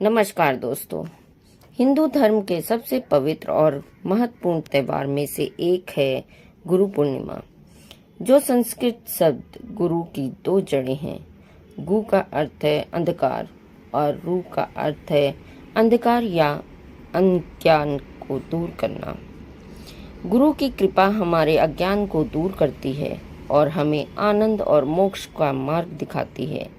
नमस्कार दोस्तों। हिंदू धर्म के सबसे पवित्र और महत्वपूर्ण त्योहार में से एक है गुरु पूर्णिमा, जो संस्कृत शब्द गुरु की दो जड़ें हैं। गु का अर्थ है अंधकार और रू का अर्थ है अंधकार या अज्ञान को दूर करना। गुरु की कृपा हमारे अज्ञान को दूर करती है और हमें आनंद और मोक्ष का मार्ग दिखाती है।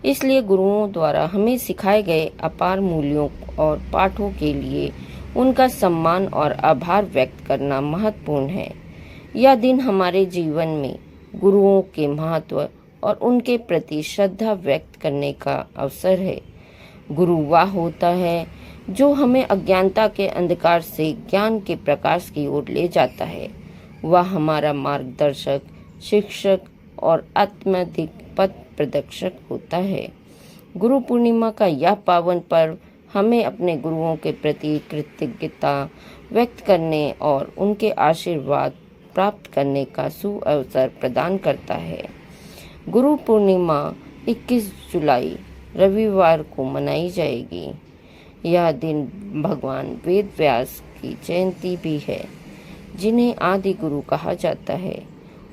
इसलिए गुरुओं द्वारा हमें सिखाए गए अपार मूल्यों और पाठों के लिए उनका सम्मान और आभार व्यक्त करना महत्वपूर्ण है। यह दिन हमारे जीवन में गुरुओं के महत्व और उनके प्रति श्रद्धा व्यक्त करने का अवसर है। गुरु वह होता है जो हमें अज्ञानता के अंधकार से ज्ञान के प्रकाश की ओर ले जाता है। वह हमारा मार्गदर्शक, शिक्षक और आत्माधिक पथ प्रदर्शक होता है। गुरु पूर्णिमा का यह पावन पर्व हमें अपने गुरुओं के प्रति कृतज्ञता व्यक्त करने और उनके आशीर्वाद प्राप्त करने का सुअवसर प्रदान करता है। गुरु पूर्णिमा 21 जुलाई रविवार को मनाई जाएगी। यह दिन भगवान वेद व्यास की जयंती भी है, जिन्हें आदि गुरु कहा जाता है।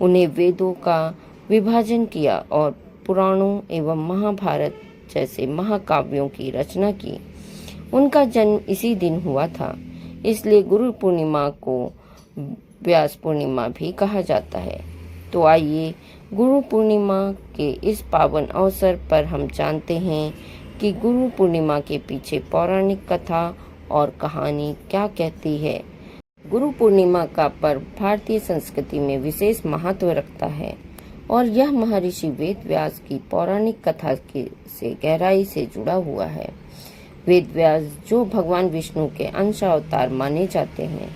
उन्हें वेदों का विभाजन किया और पुराणों एवं महाभारत जैसे महाकाव्यों की रचना की। उनका जन्म इसी दिन हुआ था, इसलिए गुरु पूर्णिमा को व्यास पूर्णिमा भी कहा जाता है। तो आइए गुरु पूर्णिमा के इस पावन अवसर पर हम जानते हैं कि गुरु पूर्णिमा के पीछे पौराणिक कथा और कहानी क्या कहती है। गुरु पूर्णिमा का पर्व भारतीय संस्कृति में विशेष महत्व रखता है और यह महर्षि वेद व्यास की पौराणिक कथा से गहराई से जुड़ा हुआ है। वेद व्यास, जो भगवान विष्णु के अंश अवतार माने जाते हैं,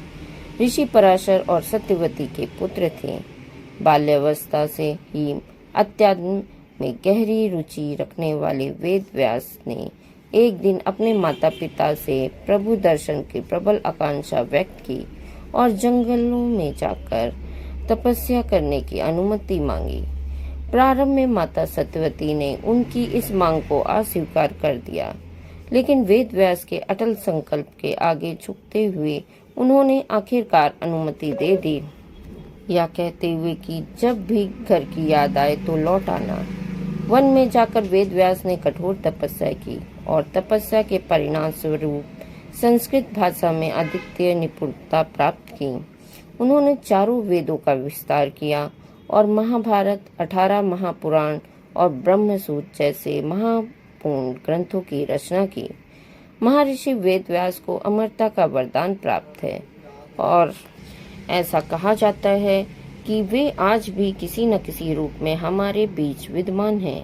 ऋषि पराशर और सत्यवती के पुत्र थे। बाल्यावस्था से ही अध्यात्म में गहरी रुचि रखने वाले वेद व्यास ने एक दिन अपने माता पिता से प्रभु दर्शन की प्रबल आकांक्षा व्यक्त की और जंगलों में जाकर तपस्या करने की अनुमति मांगी। प्रारंभ में माता सत्यवती ने उनकी इस मांग को अस्वीकार कर दिया, लेकिन वेद व्यास के अटल संकल्प के आगे झुकते हुए उन्होंने आखिरकार अनुमति दे दी, यह कहते हुए कि जब भी घर की याद आए तो लौट आना। वन में जाकर वेद व्यास ने कठोर तपस्या की और तपस्या के परिणाम स्वरूप संस्कृत भाषा में अद्वितीय निपुणता प्राप्त की। उन्होंने चारों वेदों का विस्तार किया और महाभारत, 18 महापुराण और ब्रह्मसूत्र जैसे महत्वपूर्ण ग्रंथों की रचना की। महर्षि वेद व्यास को अमरता का वरदान प्राप्त है और ऐसा कहा जाता है कि वे आज भी किसी न किसी रूप में हमारे बीच विद्यमान हैं।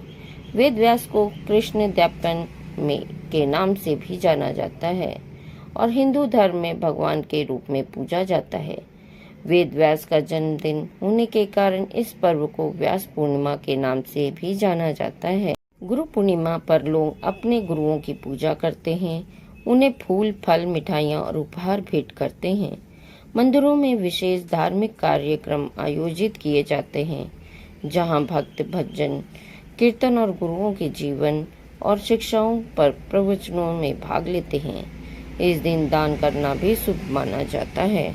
वेद व्यास को कृष्ण द्वैपायन के नाम से भी जाना जाता है और हिंदू धर्म में भगवान के रूप में पूजा जाता है। वेद व्यास का जन्मदिन होने के कारण इस पर्व को व्यास पूर्णिमा के नाम से भी जाना जाता है। गुरु पूर्णिमा पर लोग अपने गुरुओं की पूजा करते हैं, उन्हें फूल, फल, मिठाइयाँ और उपहार भेंट करते हैं। मंदिरों में विशेष धार्मिक कार्यक्रम आयोजित किए जाते हैं, जहां भक्त भजन, कीर्तन और गुरुओं के जीवन और शिक्षाओं पर प्रवचनों में भाग लेते हैं। इस दिन दान करना भी शुभ माना जाता है।